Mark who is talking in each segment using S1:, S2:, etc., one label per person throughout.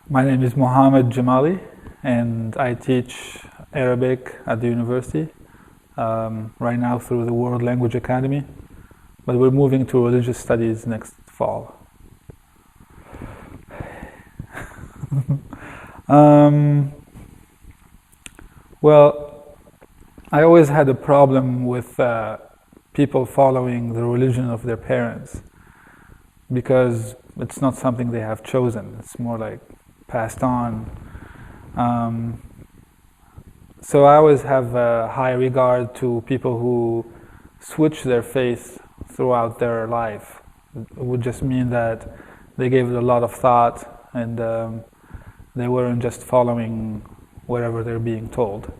S1: My name is Mohamed Jemmali, and I teach Arabic at the university right now through the World Language Academy, but we're moving to religious studies next fall. Well, I always had a problem with people following the religion of their parents because it's not something they have chosen. It's more like passed on. So I always have a high regard to people who switch their faith throughout their life. It would just mean that they gave it a lot of thought and they weren't just following whatever they're being told.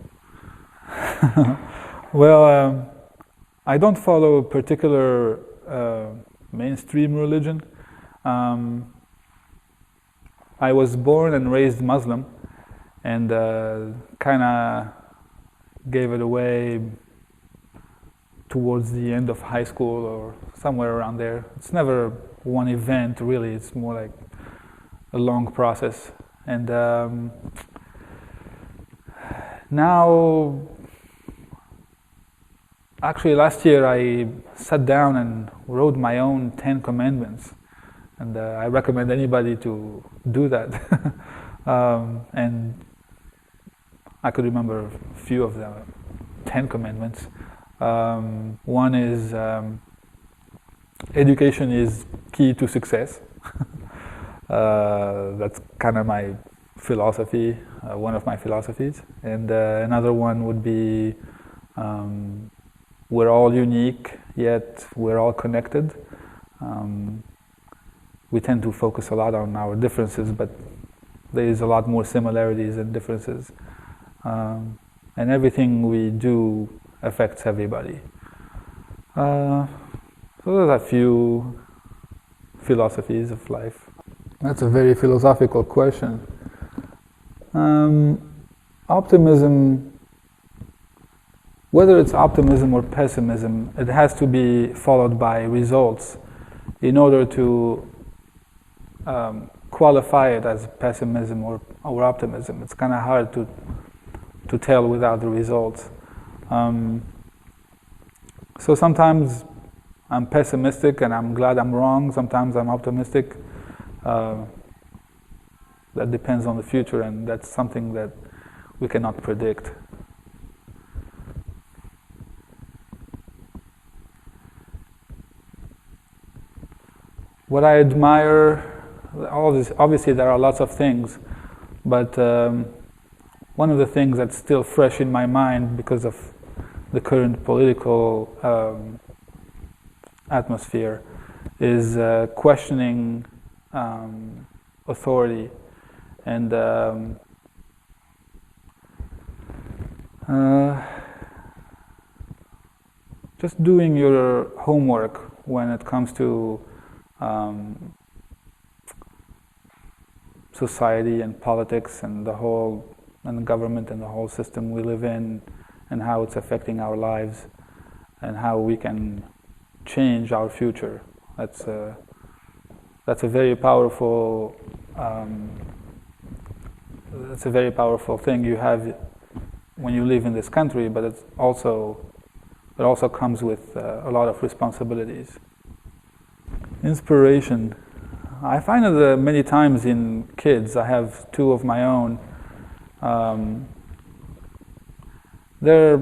S1: Well, I don't follow a particular mainstream religion. I was born and raised Muslim and kind of gave it away towards the end of high school or somewhere around there. It's never one event really, it's more like a long process. And now, actually last year I sat down and wrote my own 10 commandments. And I recommend anybody to do that. And I could remember a few of them, 10 commandments. One is education is key to success. That's kind of my philosophy, one of my philosophies. And another one would be we're all unique, yet we're all connected. We tend to focus a lot on our differences, but there is a lot more similarities than differences. And everything we do affects everybody. So there's a few philosophies of life. That's a very philosophical question. Optimism, whether it's optimism or pessimism, it has to be followed by results in order to qualify it as pessimism or optimism. It's kind of hard to tell without the results. So sometimes I'm pessimistic and I'm glad I'm wrong. Sometimes I'm optimistic. That depends on the future, and that's something that we cannot predict. What I admire, obviously there are lots of things, but one of the things that's still fresh in my mind because of the current political atmosphere is questioning authority and just doing your homework when it comes to society and politics and the government and the whole system we live in, and how it's affecting our lives and how we can change our future. That's a very powerful thing you have when you live in this country, but it also comes with a lot of responsibilities. Inspiration. I find it many times in kids. I have two of my own. They're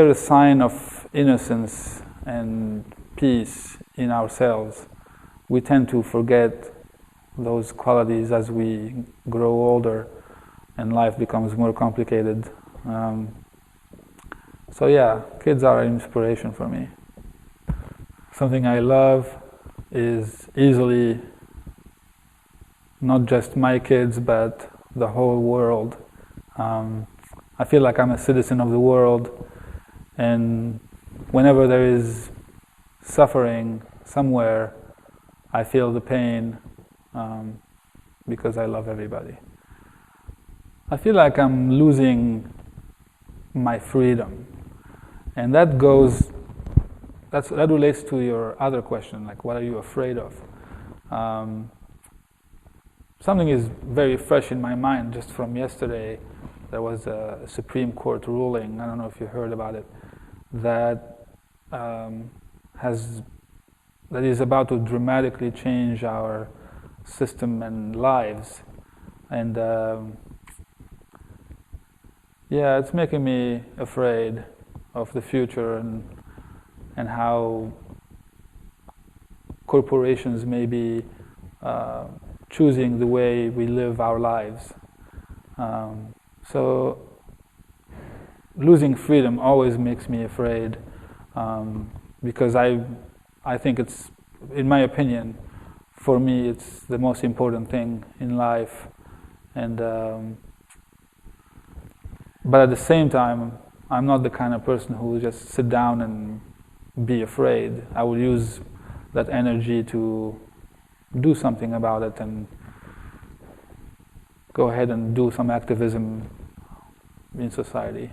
S1: a sign of innocence and peace in ourselves. We tend to forget those qualities as we grow older and life becomes more complicated. So yeah, kids are an inspiration for me. Something I love is easily not just my kids, but the whole world. I feel like I'm a citizen of the world, and whenever there is suffering somewhere, I feel the pain because I love everybody. I feel like I'm losing my freedom. And that goes that relates to your other question, like what are you afraid of? Something is very fresh in my mind just from yesterday. There was a Supreme Court ruling, I don't know if you heard about it, that that is about to dramatically change our system and lives. And yeah, it's making me afraid of the future and how corporations may be choosing the way we live our lives. So losing freedom always makes me afraid, because I think it's, in my opinion, for me, it's the most important thing in life. And but at the same time, I'm not the kind of person who will just sit down and be afraid. I will use that energy to do something about it and go ahead and do some activism in society,